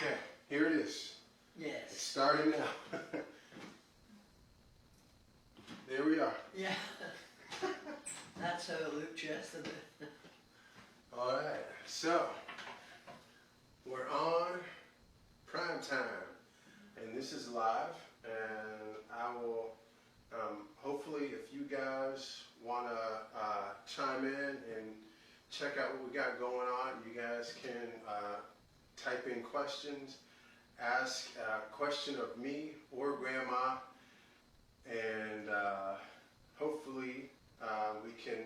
Okay, here it is. Yes. It's starting now. There we are. Yeah. That's how it looked yesterday. All right, so we're on prime time, and this is live. And I will, hopefully, if you guys want to chime in and check out what we got going on, you guys can type in questions, ask a question of me or Grandma, and hopefully we can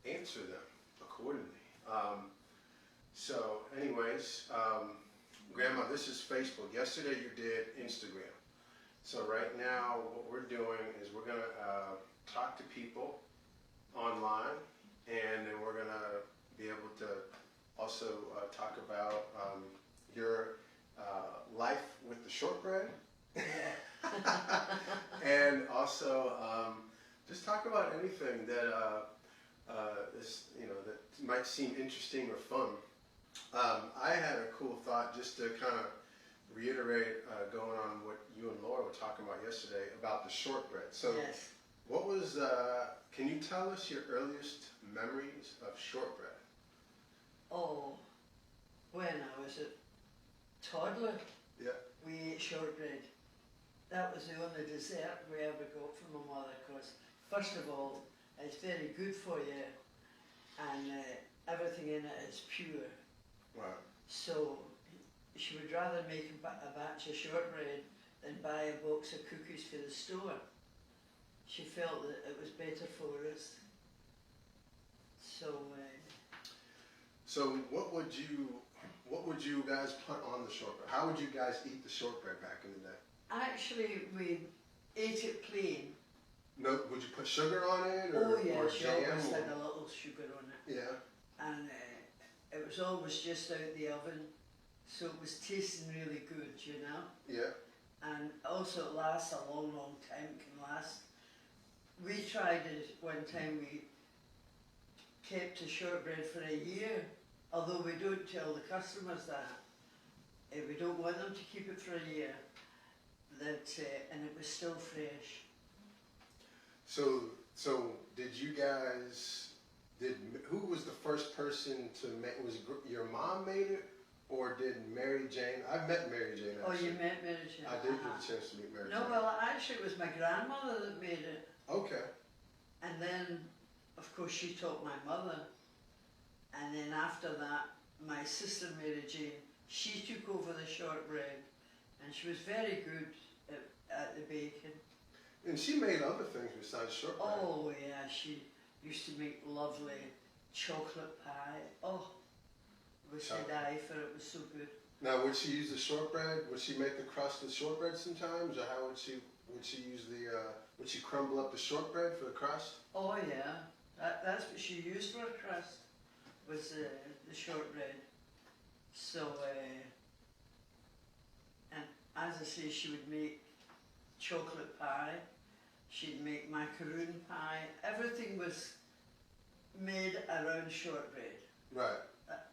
answer them accordingly. So anyways, Grandma, this is Facebook. Yesterday you did Instagram. So right now what we're doing is we're going to talk to people online, and then we're going to be able to also talk about your life with the shortbread. And also just talk about anything that is, that might seem interesting or fun. I had a cool thought just to kind of reiterate going on what you and Laura were talking about yesterday about the shortbread. So Yes. what was, can you tell us your earliest memories of shortbread? Oh, when I was a toddler, Yeah. we ate shortbread. That was the only dessert we ever got from my mother, because first of all, it's very good for you, and everything in it is pure. Wow. So she would rather make a batch of shortbread than buy a box of cookies for the store. She felt that it was better for us. So what would you guys put on the shortbread? How would you guys eat the shortbread back in the day? Actually, we ate it plain. No, would you put sugar on it, or, Oh yeah, or she jam? always had a little sugar on it. Yeah. And it was always just out the oven, so it was tasting really good, you know. Yeah. And also it lasts a long, long time, can last. We tried it one time, we kept the shortbread for a year, although we don't tell the customers that. We don't want them to keep it for a year, and it was still fresh. So did you guys, who was the first person to make, was your mom made it, or did Mary Jane? I've met Mary Jane actually. Oh, you met Mary Jane? I did get a chance to meet Mary Jane. No, well actually it was my grandmother that made it. Okay. And then, of course, she taught my mother. And then after that, my sister Mary Jane, she took over the shortbread, and she was very good at the baking. And she made other things besides shortbread. Oh yeah, she used to make lovely chocolate pie. Oh, we should die for it. It was so good. Now, would she use the shortbread? Would she make the crust of shortbread sometimes, or how would she use the? Would she crumble up the shortbread for the crust? Oh yeah, that's what she used for a crust, was the shortbread. So, and as I say, she would make chocolate pie, she'd make macaroon pie, everything was made around shortbread. Right.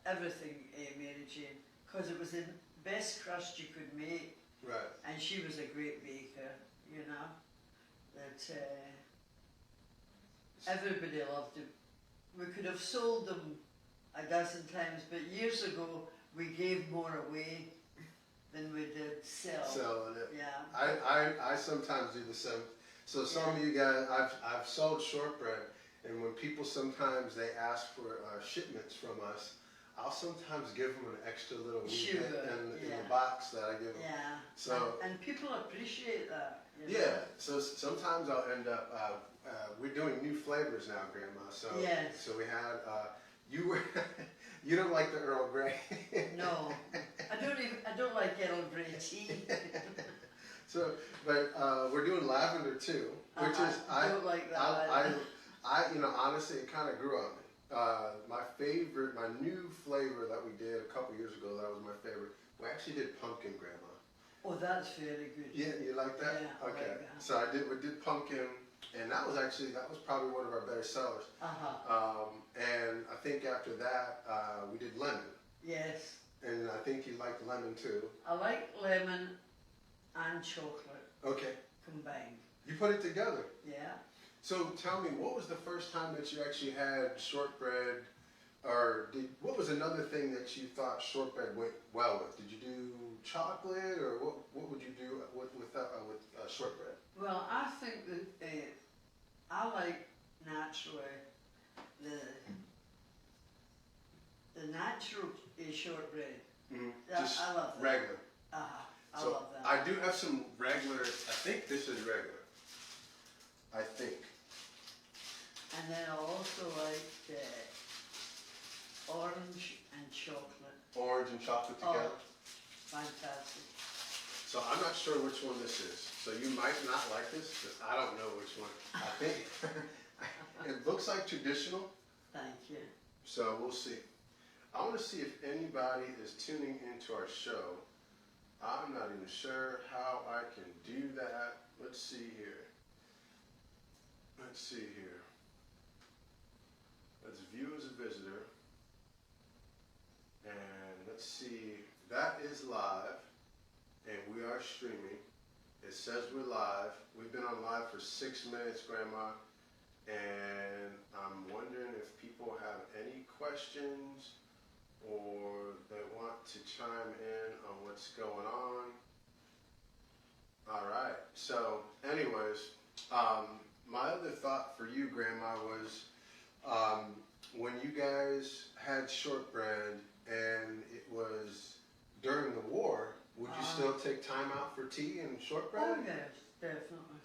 Everything, Mary Jane, because it was the best crust you could make. Right. And she was a great baker, you know, that everybody loved them. We could have sold them a dozen times, but years ago we gave more away than we did sell. Selling it. Yeah. I sometimes do the same. So some of you guys, I've sold shortbread, and when people sometimes they ask for shipments from us, I'll sometimes give them an extra little wee bit in the box that I give them. Yeah. So and people appreciate that. You know? Yeah. So sometimes I'll end up. We're doing new flavors now, Grandma. So Yes. So we had you were you don't like the Earl Grey. No, I don't like Earl Grey tea. So, but we're doing lavender too, which is I don't like that. I honestly, it kind of grew on me. My new flavor that we did a couple years ago, that was my favorite. We actually did pumpkin, Grandma. Oh, that's very good. Yeah, you like that? Yeah, Okay. I like that. So we did pumpkin, and that was probably one of our better sellers. Uh-huh. And I think after that, we did lemon. Yes. and I think you like lemon too. I like lemon and chocolate Okay. combined. You put it together. Yeah. So tell me, what was the first time that you actually had shortbread, or what was another thing that you thought shortbread went well with? Did you do chocolate, or what would you do with shortbread? Well, I think that I like naturally the natural shortbread. Mm-hmm. I love that. Regular. I So love that. I do have some regular. I think this is regular. I think. And then I also like orange and chocolate. Orange and chocolate together. Oh, fantastic. So I'm not sure which one this is. So you might not like this, because I don't know which one. I think it looks like traditional. Thank you. So we'll see. I want to see if anybody is tuning into our show. I'm not even sure how I can do that. Let's see here. Let's see here. Let's view as a visitor. And let's see. That is live. And we are streaming. It says we're live. We've been on live for 6 minutes, Grandma. And I'm wondering if people have any questions or they want to chime in on what's going on. All right. So, anyways, my other thought for you, Grandma, was when you guys had shortbread and it was during the war, would you still take time out for tea and shortbread? Oh yes, definitely.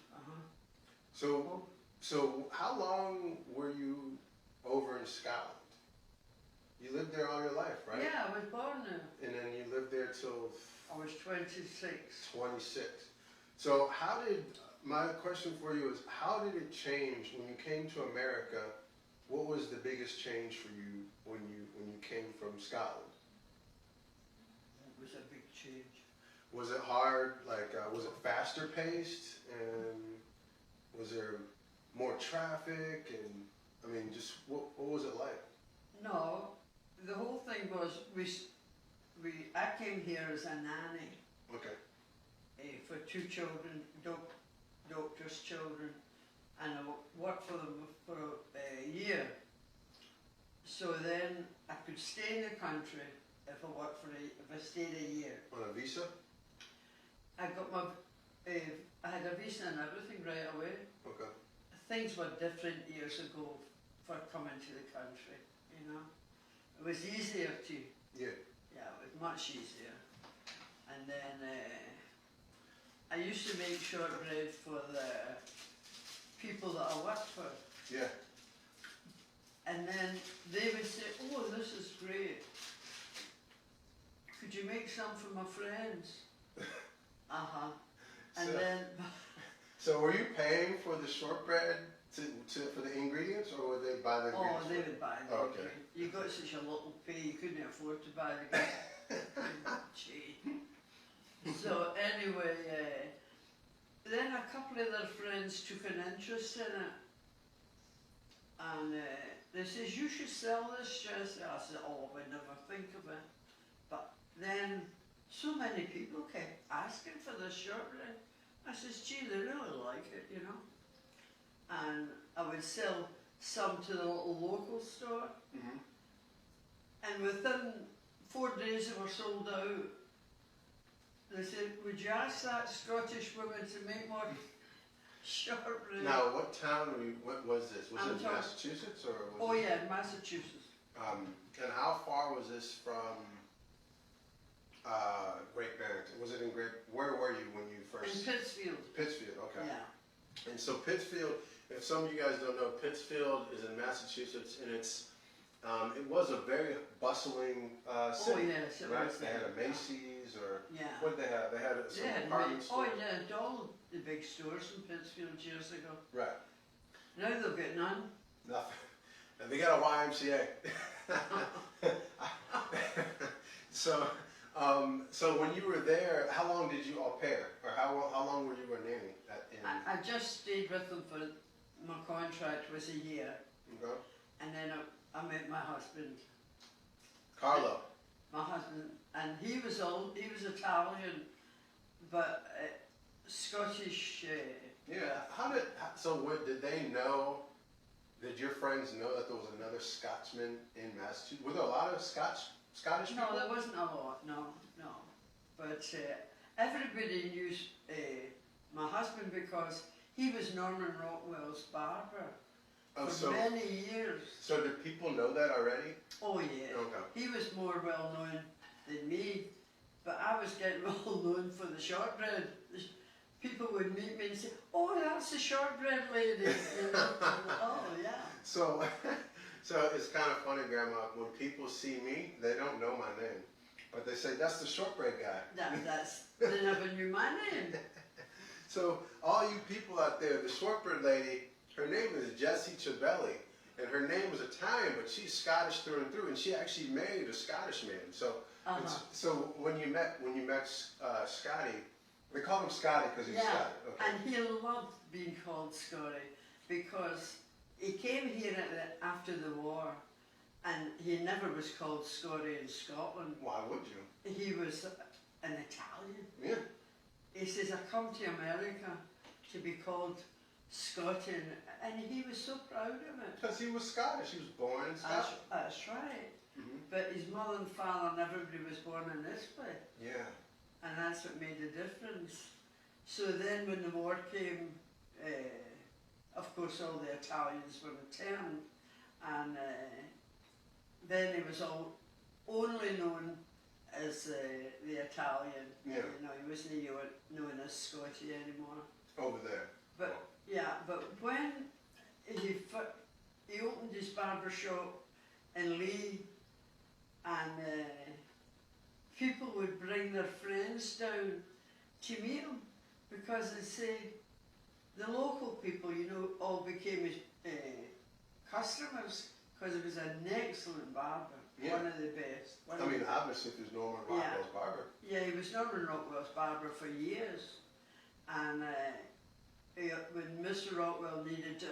So how long were you over in Scotland? You lived there all your life, right? Yeah, I was born there. And then you lived there till I was 26. 26. So my question for you is, how did it change when you came to America? What was the biggest change for you when you came from Scotland? It was a big change. Was it hard? Was it faster paced? And was there more traffic? And I mean, just what was it like? No, the whole thing was I came here as a nanny. Okay. For 2 children, doctor's children, and I worked for them for a year. So then I could stay in the country if I stayed a year. On a visa? I got I had a visa and everything right away. Okay. Things were different years ago for coming to the country, you know. It was easier to, Yeah. it was much easier. And then I used to make shortbread for the people that I worked for. Yeah. And then they would say, oh, this is great. Could you make some for my friends? And then... So were you paying for the shortbread for the ingredients, or would they buy the ingredients? Oh, they would buy the Okay. ingredients. You got such a little pay, you couldn't afford to buy the ingredients. So anyway, then a couple of their friends took an interest in it. And they says, you should sell this, Jess. I said, oh, I would never think of it. But then so many people kept asking for this shortbread. I says, gee, they really like it, you know. And I would sell some to the little local store. Mm-hmm. And within 4 days they were sold out. They said, would you ask that Scottish woman to make more shortbread? Now, what town what was this? Was it Massachusetts or? Oh yeah, Massachusetts. And how far was this from Great Barrington? Was it in where were you when you first? In Pittsfield. Pittsfield, okay. Yeah. And so Pittsfield, if some of you guys don't know, Pittsfield is in Massachusetts, and it was a very bustling city. Oh yes, it right? was. They had a Macy's, or Yeah. what did they have? They had some department Oh store. yeah, all the big stores in Pittsfield years ago. Right. Now they've got none. Nothing. And they got a YMCA. So when you were there, how long did you au pair, or how long were you a nanny? I just stayed with them for my contract was a year, Okay. and then I met my husband. Carlo. My husband and he was Italian, but Scottish. Yeah. Did they know? Did your friends know that there was another Scotsman in Massachusetts? Were there a lot of Scottish people? No, there wasn't a lot. No. But everybody knew my husband because he was Norman Rockwell's barber for many years. So did people know that already? Oh yeah. Okay. He was more well known than me, but I was getting well known for the shortbread. People would meet me and say, "Oh, that's the shortbread lady." You know? Oh yeah. So it's kind of funny, Grandma. When people see me, they don't know my name, but they say that's the shortbread guy. They never knew my name. So all you people out there, the shortbread lady, her name is Jessie Chabelli, and her name was Italian, but she's Scottish through and through, and she actually married a Scottish man. So so when you met Scotty, they called him Scotty because he's Scotty. Okay. And he loved being called Scotty because he came here after the war, and he never was called Scotty in Scotland. Why would you? He was an Italian. Yeah. He says, "I come to America to be called Scotty," and he was so proud of it. Because he was Scottish. He was born in Scotland. That's right. Mm-hmm. But his mother and father and everybody was born in this place. Yeah. And that's what made the difference. So then when the war came, of course all the Italians were returned, and then he was only known as the Italian. Yeah. You know, he wasn't known as Scotty anymore. Over there. But yeah, but when he opened his barber shop in Lee, and people would bring their friends down to meet him because they say the local people, you know, all became his customers because he was an excellent barber, one of the best. Obviously, there's Norman Rockwell's barber. Yeah, he was Norman Rockwell's barber for years, and when Mr. Rockwell needed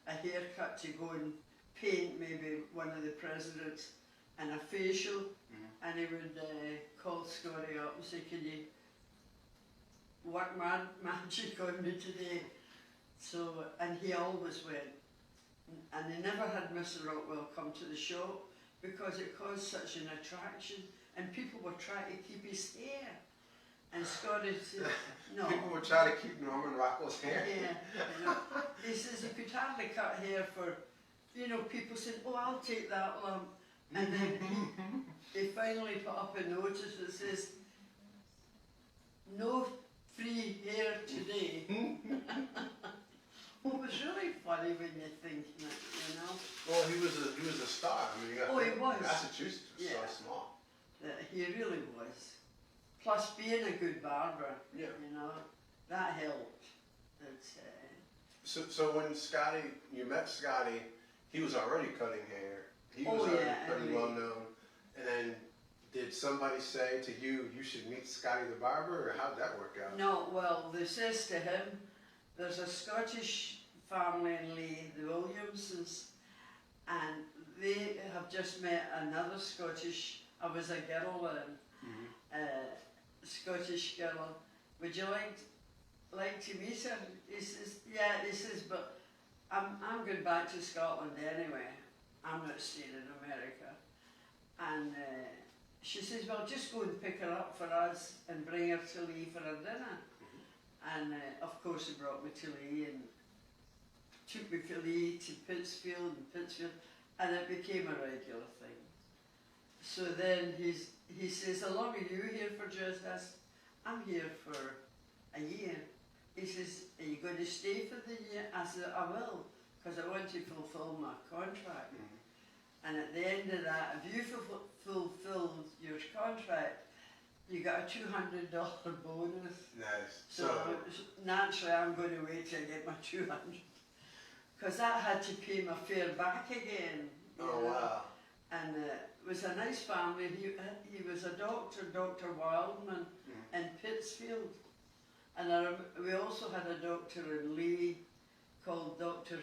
a haircut to go and paint maybe one of the presidents and a facial, and he would call Scotty up and say, "Can you work magic on me today?" So, and he always went, and they never had Mr. Rockwell come to the shop because it caused such an attraction, and people were trying to keep his hair. And Scotty said, "No." People would try to keep Norman Rockwell's hair. Yeah, you know. He says he could hardly cut hair for, you know, people said, "Oh, I'll take that lump." And then he finally put up a notice that says, "No free hair today." Well, it was really funny when you're thinking it, you know. Well, he was a star. I mean, he was. Massachusetts was so small. He really was. Plus, being a good barber, Yeah. you know, that helped. So when you met Scotty, he was already cutting hair. He was already pretty well known. And then, did somebody say to you, "You should meet Scotty the barber," or how'd that work out? No, well, they says to him, there's a Scottish family in Lee, the Williamsons, and they have just met another Scottish. I was a girl then, Scottish girl. "Would you like to meet her?" He says, "Yeah." He says, "But I'm going back to Scotland anyway. I'm not staying in America." And she says, "Well, just go and pick her up for us and bring her to Lee for her dinner." And of course he brought me to Lee and took me from Lee to Pittsfield, and it became a regular thing. So then he says, "How long are you here for, Jess?" I said, "I'm here for a year." He says, "Are you going to stay for the year?" I said, "I will, because I want to fulfill my contract." And at the end of that, if you fulfilled your contract, you got a $200 bonus. Nice. So naturally, I'm going to wait till I get my 200, because that had to pay my fare back again. Oh wow! And it was a nice family. He was a doctor, Dr. Wildman, in Pittsfield, and we also had a doctor in Lee called Dr.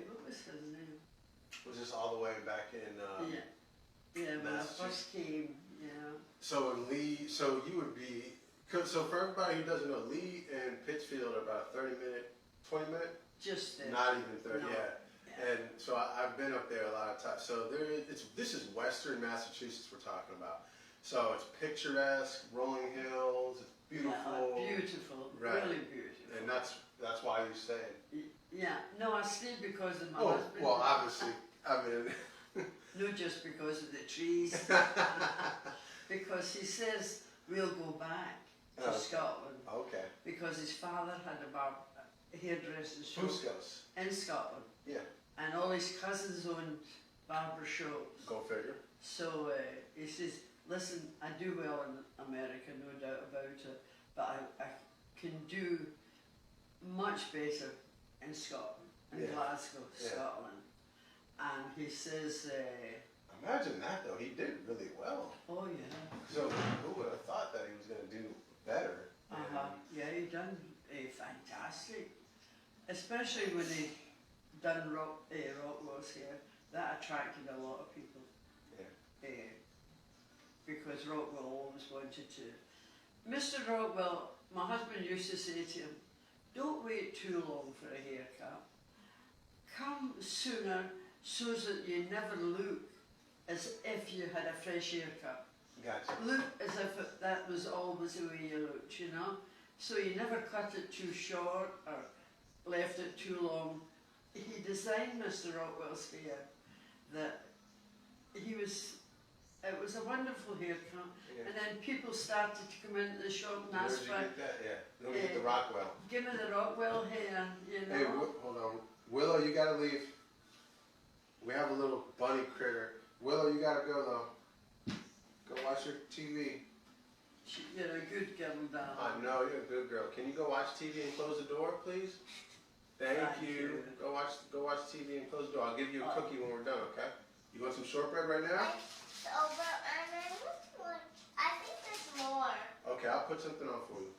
What was his name? Was this all the way back in? Yeah, when I first came. you know. So in Lee, so you would be, so for everybody who doesn't know, Lee and Pittsfield are about a 30-minute, 20-minute? Just there. Not even 30, No. yeah. Yeah. And so I've been up there a lot of times. So this is Western Massachusetts we're talking about. So it's picturesque, rolling hills, it's beautiful. Yeah, beautiful, Right. really beautiful. And that's why you stayed. Yeah, no, I stayed because of my Oh, husband. well, obviously, I mean. Not just because of the trees. Because he says we'll go back to Okay. Scotland Okay. because his father had a hairdressing shop Fuscos. in Scotland. Yeah. And all his cousins owned barber shops. Go figure. So he says, listen, I do well in America, no doubt about it, but I can do much better in Scotland, in Yeah. Glasgow, Yeah. Scotland. And he says, Imagine that though. He did really well. oh yeah, So who would have thought that he was going to do better? yeah, he done fantastic. Especially when he done Rockwell's here, that attracted a lot of people. Yeah. Because Rockwell always wanted to. Mr. Rockwell, my husband used to say to him, don't wait too long for a haircut. Come sooner so that you never look as if you had a fresh haircut. Gotcha. Look as if that was always the way you looked, you know? So you never cut it too short or left it too long. He designed Mr. Rockwell's hair that it was a wonderful haircut. Yeah. And then people started to come into the shop and Where ask did you for, get that? Yeah. Let me get the Rockwell. give me the Rockwell hair, you know? Hey, hold on. Willow, you gotta leave. We have a little bunny critter. Willow, you gotta go though. Go watch your TV. You're a good girl, darling. I know, you're a good girl. Can you go watch TV and close the door, please? Thank Thank you. you. Go watch TV and close the door. I'll give you a cookie when we're done, okay? You want some shortbread right now? I think there's more. Okay, I'll put something on for you.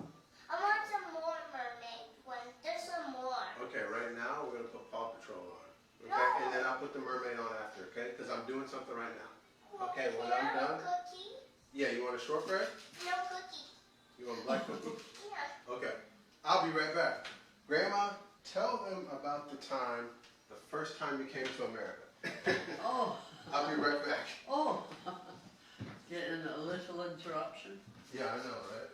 I want some more mermaid ones. There's some more. Okay, right now we're gonna put Paw Patrol on. Okay, No. and then I'll put the mermaid on after, okay? Because I'm doing something right now. Okay, when Can I I'm have done. a cookie? Yeah, you want a shortbread? No cookie. You want a black cookie? Yeah. Okay, I'll be right back. Grandma, tell them about the first time you came to America. Oh, I'll be right back. oh. Getting a little interruption. Yeah, I know, right?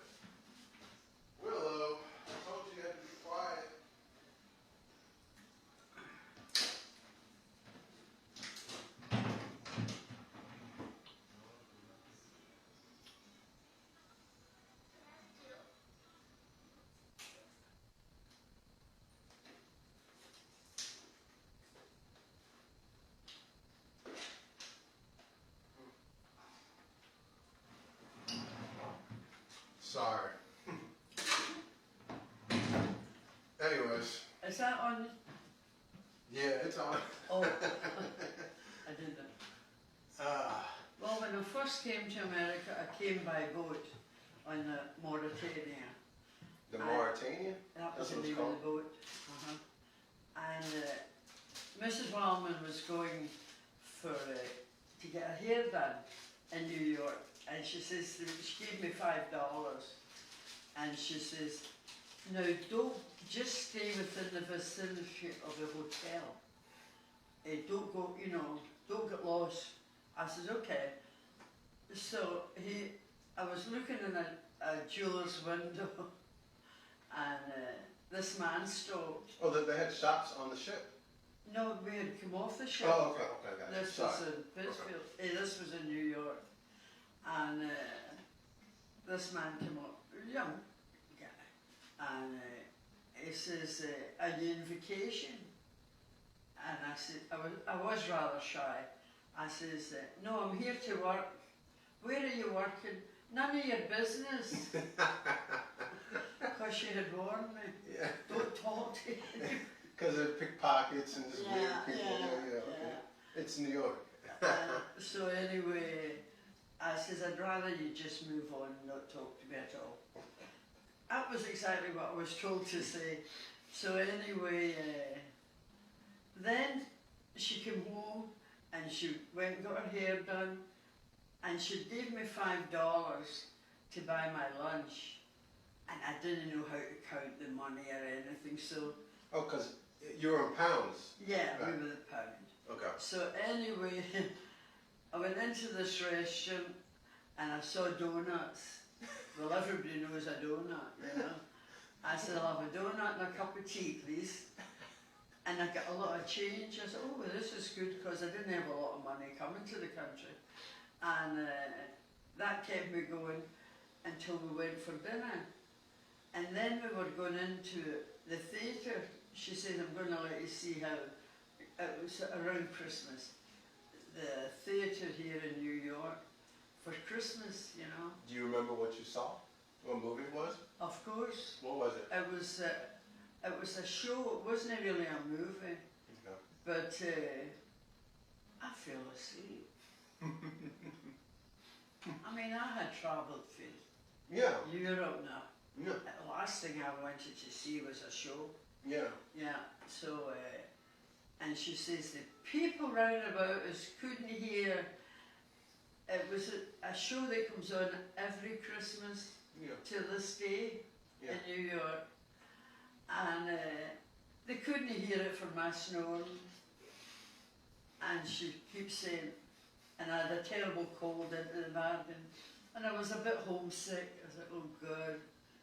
Willow, I told you you had to be quiet. Sorry. Anyways, Is that on? yeah, it's on. Oh, I didn't know. Well, when I first came to America, I came by boat on the Mauritania. The Mauritania? That was That's the what it's name of called? the boat. And Mrs. Wellman was going to get her hair done in New York. And she says, she gave me $5. And she says, now don't just stay within the vicinity of the hotel. Don't go, don't get lost. I said, okay. So I was looking in a jeweler's window and this man stopped. Oh, they had shops on the ship? No, we had come off the ship. Oh, okay, got it. This Sorry. was in Pittsfield. This was in New York. And this man came up, young guy, and he says, are you in vacation? And I said, I was rather shy. I says, no, I'm here to work. Where are you working? None of your business. Because she had warned me, Yeah. don't talk to him. Because of pickpockets and just weird people. Yeah. Okay. It's New York. So anyway, I says, I'd rather you just move on and not talk to me at all. That was exactly what I was told to say. So anyway, then she came home and she went and got her hair done. and she gave me $5 to buy my lunch, and I didn't know how to count the money or anything, so Oh, because you were in pounds. yeah, Right. we were the pound. Okay. So anyway, I went into this restaurant and I saw donuts. Well, everybody knows a donut, you know. I said, I'll have a donut and a cup of tea, please. And I got a lot of change. I said, oh, well, this is good, because I didn't have a lot of money coming to the country. And that kept me going until we went for dinner. And then we were going into the theatre. She said, I'm going to let you see how it was around Christmas. The theatre here in New York for Christmas, you know. Do you remember what you saw? What movie it was? Of course. What was it? It was a show. It wasn't really a movie, Okay. but I fell asleep. I mean, I had travelled for Yeah. Europe now. Yeah. The last thing I wanted to see was a show. Yeah. Yeah. So, and she says the people round about us couldn't hear. It was a show that comes on every Christmas Yeah. to this day Yeah. in New York, and they couldn't hear it for my snoring. And she keeps saying, and I had a terrible cold into the bargain, and I was a bit homesick. I was like, oh God,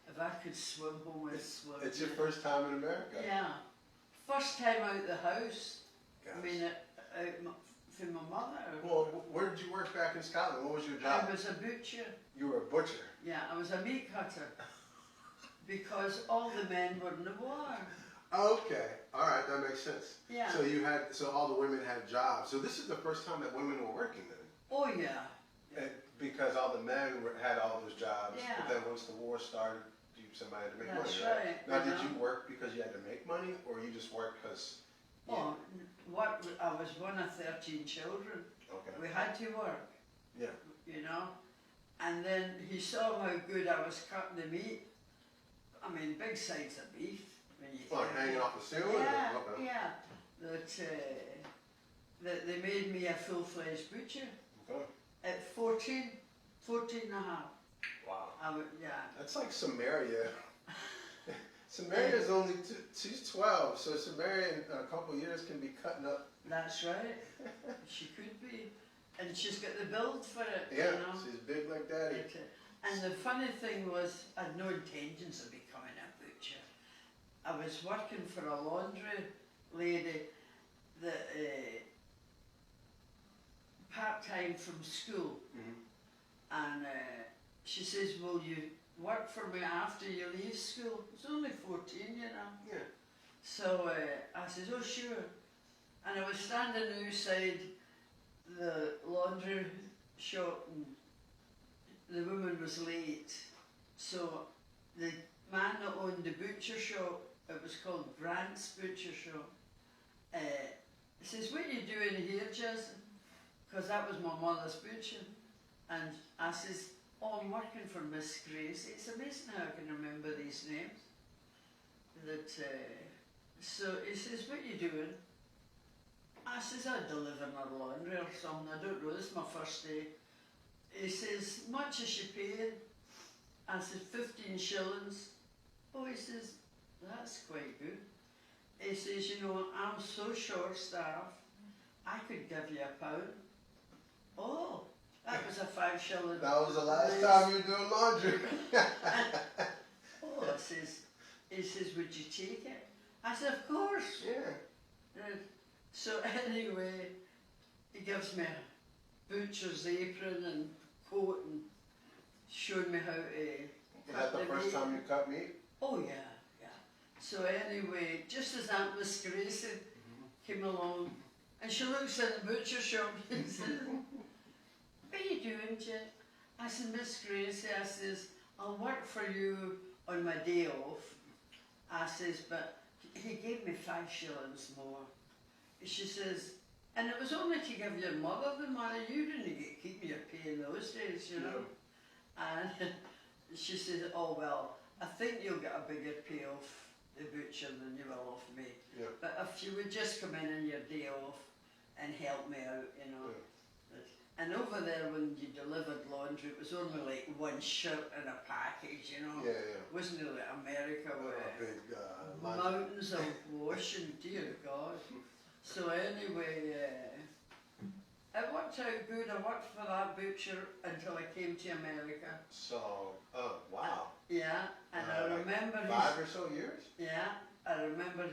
if I could swim home, I'd swim. It's your first time in America. Yeah, first time out the house. Gosh. I mean, for my mother. Well, where did you work back in Scotland? What was your job? I was a butcher. You were a butcher. Yeah, I was a meat cutter. Because all the men were in the war. Okay. All right, that makes sense. Yeah. So all the women had jobs. So this is the first time that women were working then. Oh yeah. And because all the men had all those jobs. Yeah. But then once the war started, somebody had to make That's money, right? right, Now, you did know. you work because you had to make money, or you just worked because? Oh, what? I was one of 13 children. Okay. We had to work. Yeah. You know. And then he saw how good I was cutting the meat. I mean, big sides of beef. When you Like think hanging of it. off the ceiling? Yeah, Okay. yeah. That they made me a full-fledged butcher Okay. at 14 and a half. Wow. Yeah. That's like Samaria. Samaria's only she's 12, so Samaria in a couple of years can be cutting up. That's right. She could be. And she's got the build for it, Yeah, you know. she's big like daddy. And the funny thing was, I had no intentions of becoming a butcher. I was working for a laundry lady that part-time from school. And she says, will you work for me after you leave school? It's only 14, you know. Yeah. So I says, oh sure. And I was standing outside the laundry shop, and the woman was late. So the man that owned the butcher shop, it was called Grant's Butcher Shop, he says, what are you doing here, Jason? Because that was my mother's butcher. And I says, oh, I'm working for Miss Grace. It's amazing how I can remember these names. So he says, what are you doing? I says, I deliver my laundry or something. I don't know, this is my first day. He says, much as you paying? I said, 15 shillings. Oh, he says, that's quite good. He says, you know, I'm so short-staffed, I could give you £1. Oh, that was a 5 shilling. That was the last time you were doing laundry. Oh, he says, would you take it? I said, of course. Yeah. So anyway, he gives me a butcher's apron and coat and showed me how to Was that the first time you cut meat? Oh yeah, yeah. So anyway, just as Aunt Miss Gracie came along, and she looks at the butcher shop and says, what are you doing, Jen? I said, Miss Gracie, I says, I'll work for you on my day off. I says, but he gave me 5 shillings more. She says, and it was only to give your mother the money. You didn't keep your pay in those days, you know. And she said, oh well, I think you'll get a bigger pay off the butcher than you will off me. Yeah. But if you would just come in on your day off and help me out, you know. And over there, when you delivered laundry, it was only like one shirt in a package, you know. Yeah, yeah. It wasn't like America A where big mountains of washing, dear God. So anyway, it worked out good. I worked for that butcher until I came to America. So, oh, wow. Yeah, and I Like remember 5 or so years? yeah, I remember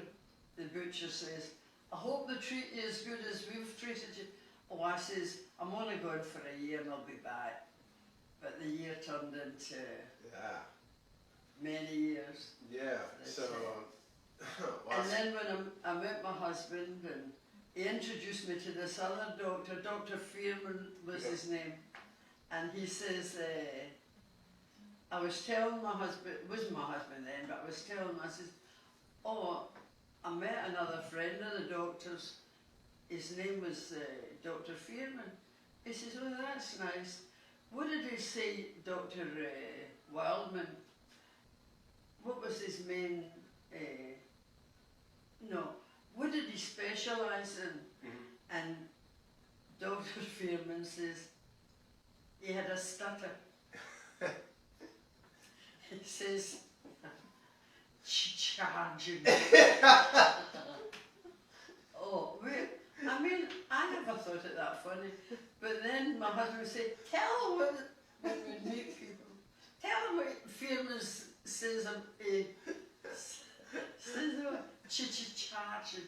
the butcher says, I hope they treat you as good as we've treated you. Oh, I says, I'm only going for a year and I'll be back. But the year turned into Yeah. many years. Yeah, That's so, And then when I met my husband, and he introduced me to this other doctor, Dr. Fearman was Yeah. his name, and he says, I was telling my husband, it wasn't my husband then, but I was telling him, I says, oh, I met another friend of the doctor's, his name was Dr. Fearman. He says, oh, that's nice. What did he say, Dr. Wildman? What was his main, no, what did he specialise in? Mhm. And Dr. Fearman says, he had a stutter. He says, charging. Oh, I mean, I never thought it that funny. But then my husband would say, tell him when we meet people, tell him what Fearman says, charging.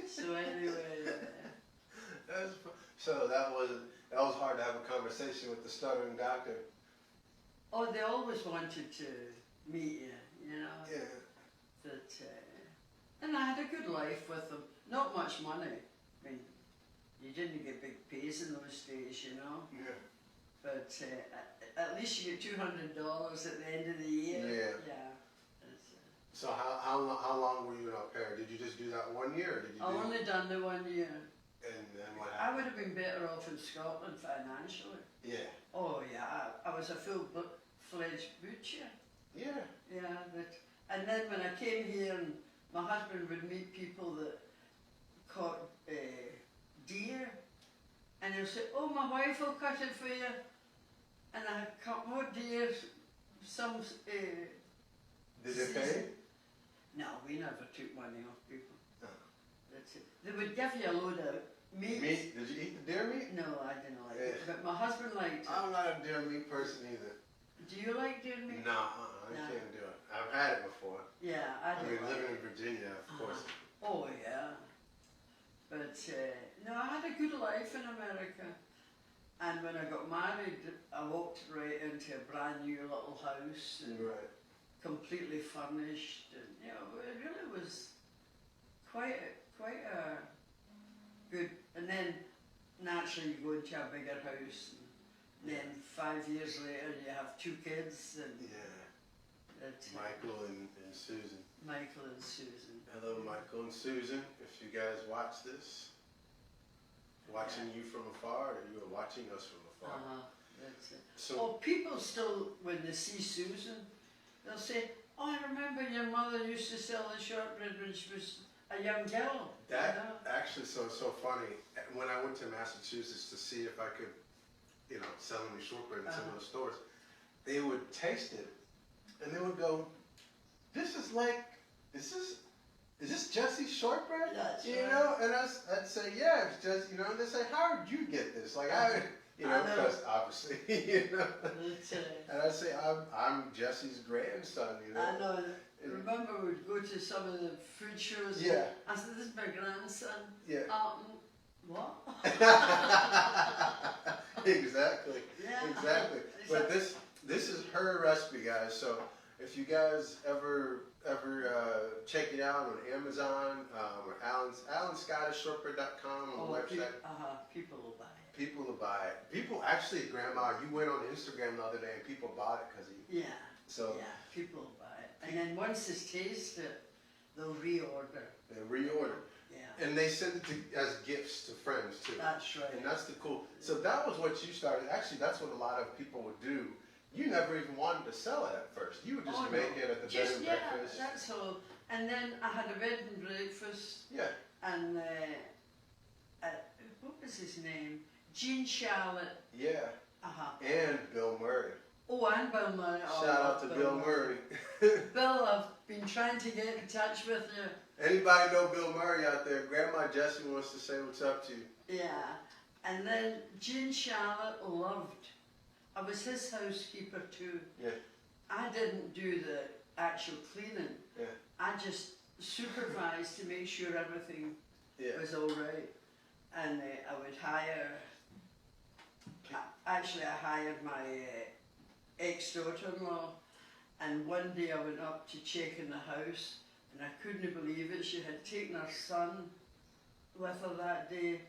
So anyway, So that was hard to have a conversation with the stuttering doctor. oh, they always wanted to meet you, you know. Yeah. That, and I had a good life with them. Not much money. I mean, you didn't get big pays in those days, you know. Yeah. But at least you get $200 at the end of the year. Yeah. Yeah. So how long were you in au pair? Did you just do that 1 year, or did you? I only done the 1 year. And then what I happened? would have been better off in Scotland financially. Yeah. Oh yeah, I was a full-fledged butcher. Yeah. Yeah, and then when I came here, and my husband would meet people that caught deer, and he'll say, "Oh, my wife will cut it for you," and I cut more deer. Some. Did it pay? No, we never took money off people. Oh. That's it. They would give you a load of meat. Meat? Did you eat the deer meat? No, I didn't like it, but my husband liked it. I'm not a deer meat person either. Do you like deer meat? No, I No. can't do it. I've had it before. Yeah, I I don't mean, like living it. in Virginia, of course. Oh yeah, but no, I had a good life in America, and when I got married, I walked right into a brand new little house, and Right. completely furnished, and you know, it really was quite a good. And then naturally you go into a bigger house, and then 5 years later you have 2 kids, and Yeah. that's Michael and Susan. Michael and Susan. Hello, Michael and Susan. If you guys watch this, watching you from afar, or you are watching us from afar. That's it. So Oh, people still, when they see Susan, they'll say, "Oh, I remember your mother used to sell the shortbread when she was a young girl." that you know? actually so funny. When I went to Massachusetts to see if I could, sell any shortbread in some of the stores, they would taste it, and they would go, is this Jesse's shortbread? That's You right. know, and I'd say, yeah, it's just, and they say, how did you get this? Like, I know. because obviously, That's it. And I'd say, I'm Jesse's grandson, I know. Remember, we'd go to some of the food shows. Yeah. I said, "This is my grandson." Yeah. What? Exactly. Yeah. Exactly. But this is her recipe, guys. So if you guys ever check it out on Amazon or AlanScottishShortbread.com on the website, People will buy it. people will buy it. People actually, Grandma, you went on Instagram the other day and people bought it because of you. Yeah. So Yeah, people will buy it. And then once they taste it, they'll reorder. they reorder. Yeah. And they send it as gifts to friends too. That's right. And that's the cool. So that was what you started. Actually, that's what a lot of people would do. You never even wanted to sell it at first. You would just make it at the bed and breakfast. That's all. And then I had a bed and breakfast, Yeah. and what was his name? Jean Charlotte. Yeah. Uh-huh. And Bill Murray. Oh, and Bill Murray. Oh, Shout out to Bill Murray. Bill, I've been trying to get in touch with you. Anybody know Bill Murray out there? Grandma Jessie wants to say what's up to you. Yeah. And then Jean Charlotte loved. I was his housekeeper too. Yeah. I didn't do the actual cleaning. Yeah. I just supervised to make sure everything was all right. And I would hire. Actually, I hired my ex-daughter-in-law, and one day I went up to check in the house, and I couldn't believe it. She had taken her son with her that day,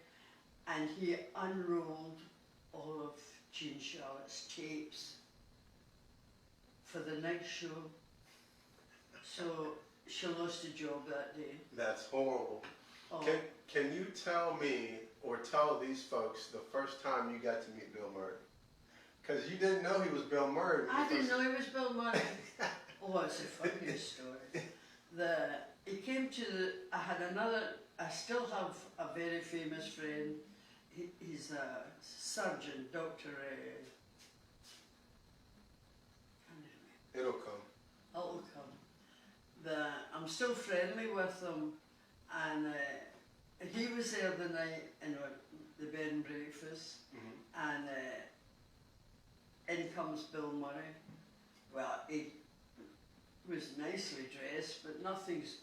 and he unrolled all of Jean Charlotte's tapes for the next show. So she lost a job that day. That's horrible. Oh. Can you tell me, or tell these folks, the first time you got to meet Bill Murray? Because you didn't know he was Bill Murray. I didn't know he was Bill Murray. Oh, it's a funny story. He came to I still have a very famous friend. He's a surgeon, Dr. It'll come. It'll come. I'm still friendly with him, and he was there the night in the bed and breakfast, and in comes Bill Murray. Well, he was nicely dressed, but nothing's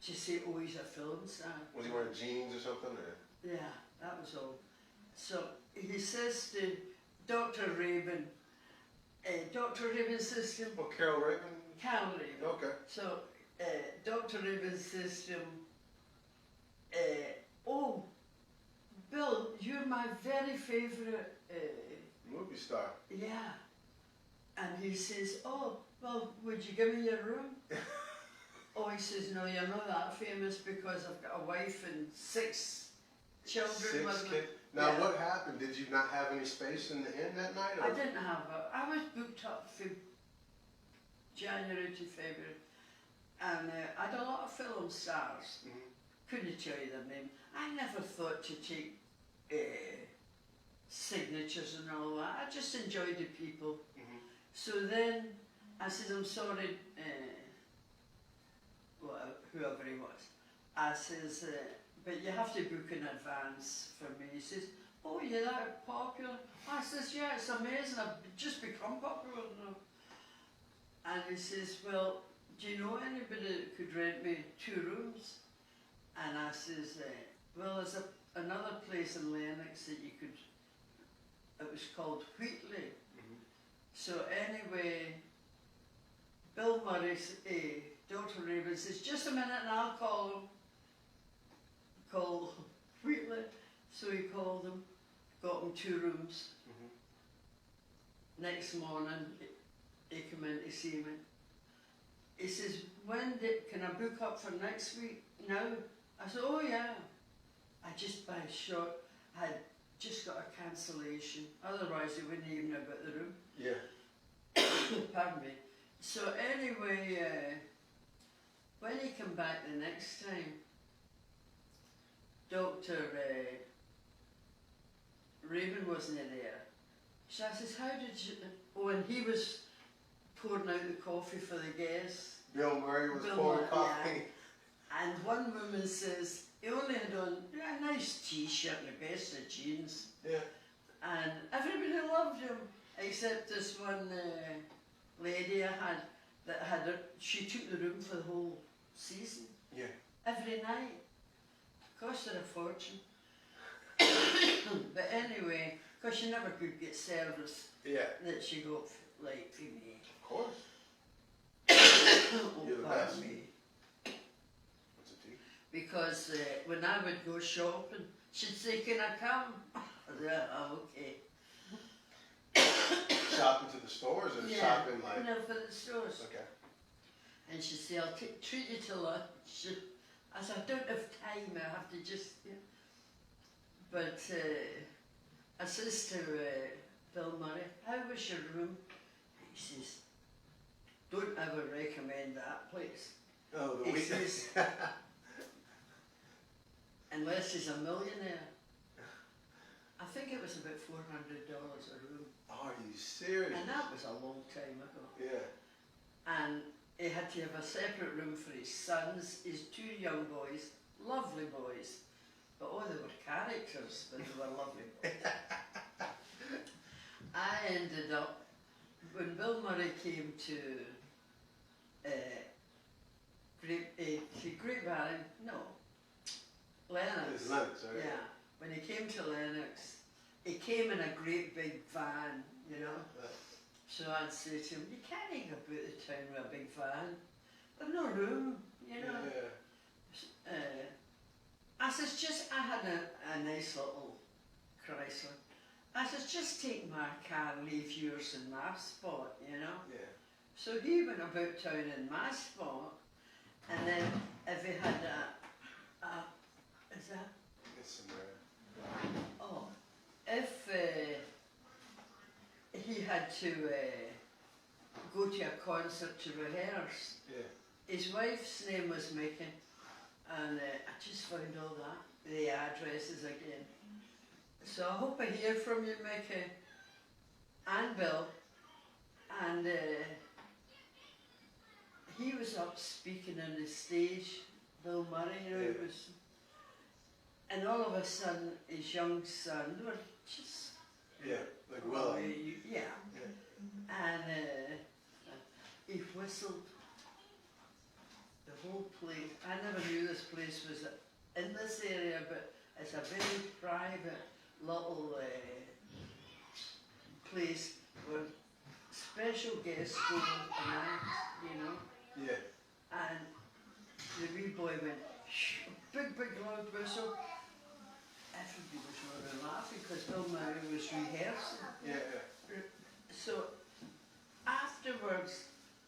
to say, oh, he's a film star. Was he wearing jeans or something? Or? Yeah, that was all. So he says to Dr. Raven, Dr. Raven says to him, Oh, Carol Raven? Carol Raven. Okay. So Dr. Raven says to him, oh, Bill, you're my very favourite Movie star. yeah. And he says, oh, well, would you give me your room? Oh, he says, no, you're not that famous because I've got a wife and 6 children with me. Now, Yeah. what happened? Did you not have any space in the inn that night? Or? I didn't have I was booked up from January to February. And I had a lot of film stars. Couldn't tell you their name. I never thought to take signatures and all that. I just enjoyed the people. So then I said, I'm sorry, whoever he was. I says, but you have to book in advance for me. He says, oh, you're that popular? I says, yeah, it's amazing. I've just become popular now. And he says, well, do you know anybody that could rent me 2 rooms? And I says, well, there's another place in Lennox that you could, it was called Wheatley. So anyway, Bill Murray, Dr. Raven says, just a minute and I'll call him. Call Wheatley. So he called him, got him 2 rooms. Next morning, he came in to see me. He says, can I book up for next week? Now? I said, oh yeah. I just by short had just got a cancellation. Otherwise he wouldn't even have got the room. Yeah. Pardon me. So anyway, when he came back the next time, Dr. Raven wasn't there. So I says, how did you... Oh, and he was pouring out the coffee for the guests. Bill Murray was Bill pouring Murray, coffee. yeah. And one woman says, he only had on a nice t-shirt and the best of jeans. Yeah. And everybody loved him, except this one lady I had that had she took the room for the whole season. Yeah. Every night. Cost her a fortune. But anyway, because she never could get service that she got like for me. Of course. Oh, You're the pardon best. me. What's it do? Because when I would go shopping, she'd say, can I come? I said, oh, okay. Shopping to the stores or shopping like... No, for the stores. Okay. And she'd say, I'll treat you to lunch. I said, I don't have time, I have to just... Yeah. But I says to Bill Murray, how was your room? He says, don't ever recommend that place. Oh, the He week. says, unless he's a millionaire. I think it was about $400 a room. Are you serious? And that was a long time ago. Yeah. And he had to have a separate room for his sons, his two young boys, lovely boys. But oh, they were characters, but they were lovely boys. I ended up, when Bill Murray came to Great Barry, no, Lennox. It's Lennox, right? Yeah, when he came to Lennox, he came in a great big van, you know. So I'd say to him, you can't go about the town with a big van. There's no room, you know. Yeah. I says, I had a nice little Chrysler. I says, just take my car, leave yours in my spot, you know. Yeah. So he went about town in my spot, and then if he had is that? It's somewhere. Oh, if he had to go to a concert to rehearse, Yeah. his wife's name was Mickey, and I just found all that, the addresses again. So I hope I hear from you, Mickey, and Bill, and he was up speaking on the stage, Bill Murray, you know, Yeah. it was, and all of a sudden, his young son, they were just, Yeah. Like Willow. yeah, and he whistled the whole place. I never knew this place was in this area, but it's a very private little place where special guests go and act, you know. Yeah. And the wee boy went, shh, big loud whistle. Everybody was running laughing because Bill Murray was rehearsing. Yeah. So afterwards,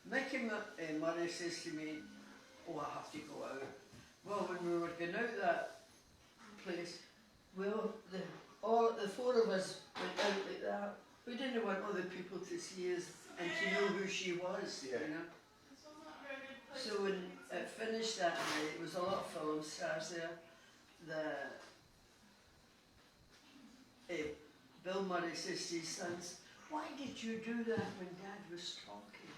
Mickey Murray says to me, oh, I have to go out. Well, when we were going out that place, well, the four of us went out like that. We didn't want other people to see us and to know who she was, Yeah. you know. So when it finished that night, it was a lot of film stars there. Bill Murray says to his sons, why did you do that when Dad was talking?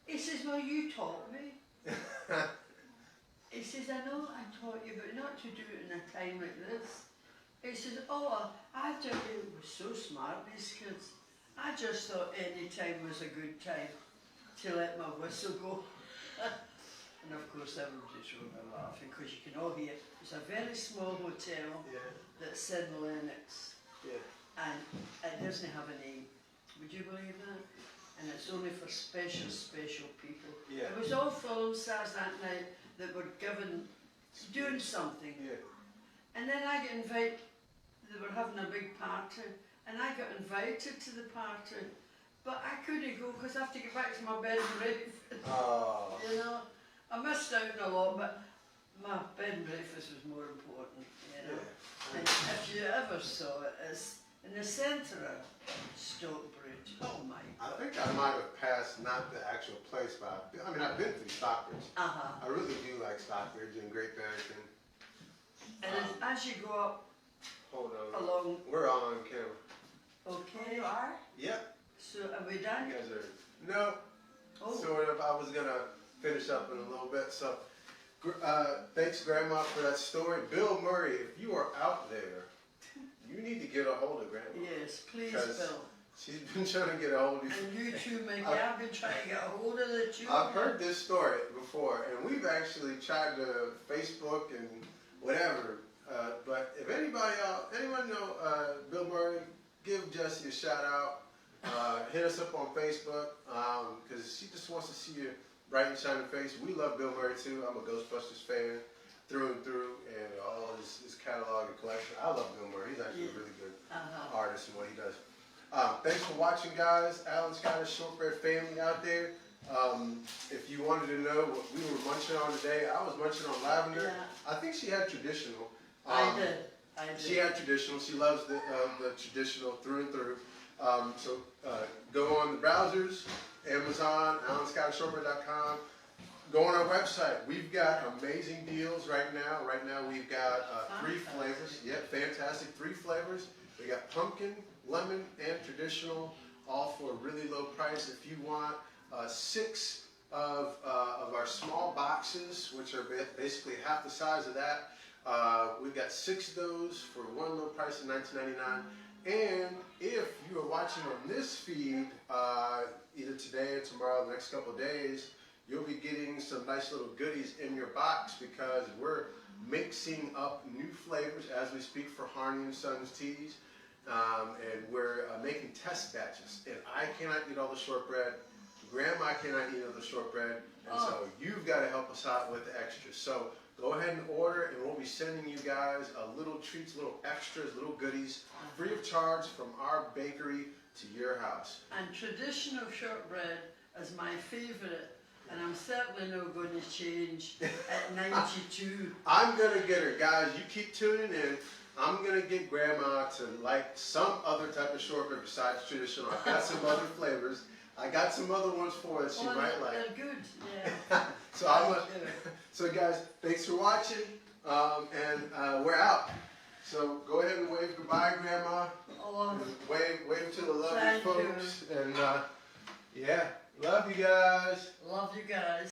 He says, well, you taught me. He says, I know I taught you, but not to do it in a time like this. He says, oh, I thought it was so smart, these kids. I just thought any time was a good time to let my whistle go. And of course everybody's rolling laughing because you can all hear. It's a very small hotel that's in Lennox. Yeah. And it doesn't have a name. Would you believe that? And it's only for special people. Yeah. It was all film stars that night that were doing something. Yeah. And then I got invited, they were having a big party, and I got invited to the party, but I couldn't go because I have to get back to my bed and breakfast. Oh. You know, I missed out on a lot, but my bed and breakfast was more important, you know. Yeah. And if you ever saw it, it's in the centre of Shortbread. Oh my. I think I might have passed not the actual place, but I've been through Stockbridge. Uh-huh. I really do like Stockbridge and Great Barrington. And as you go up Hold on. along, We're on camera. okay. You are? Yep. So are we You done? guys are. No. Oh. Sort of. I was gonna finish up in a little bit. So, thanks, Grandma, for that story. Bill Murray, if you are out there, you need to get a hold of Grandma. Yes, please, Because Bill. She's been trying to get a hold of you. And you too, Mickey. I've been trying to get a hold of the two. I've heard this story before, and we've actually tried to Facebook and whatever. But if anyone know Bill Murray, give Jessie a shout out. Hit us up on Facebook because she just wants to see your bright and shining face. We love Bill Murray too. I'm a Ghostbusters fan through and through, and all his catalog and collection. I love Bill Murray. He's actually a really good artist in what he does. Thanks for watching, guys. Alan Scottish Shortbread family out there. If you wanted to know what we were munching on today, I was munching on lavender. Yeah. I think she had traditional. I did. She had traditional. She loves the traditional through and through. So go on the browsers, Amazon, AlanScottishShortbread.com. Go on our website. We've got amazing deals right now. Right now we've got 3 flavors. Yep, fantastic. 3 flavors. We got pumpkin, lemon, and traditional, all for a really low price. If you want 6 of our small boxes, which are basically half the size of that, we've got 6 of those for one low price of $19.99. And if you are watching on this feed, either today or tomorrow, the next couple of days, you'll be getting some nice little goodies in your box because we're mixing up new flavors as we speak for Harney & Sons teas. And we're making test batches. And I cannot eat all the shortbread. Grandma cannot eat all the shortbread. And so you've got to help us out with the extras. So go ahead and order, and we'll be sending you guys little treats, little extras, little goodies, free of charge from our bakery to your house. And traditional shortbread is my favourite, and I'm certainly not going to change at 92. I'm going to get her. Guys, you keep tuning in. I'm going to get Grandma to like some other type of shortbread besides traditional. I've got some other flavors. I got some other ones for her that she might like. They're good, yeah. So guys, thanks for watching, and we're out. So go ahead and wave goodbye, Grandma. Oh, Wave to the lovely thank folks. you. And yeah, love you guys. Love you guys.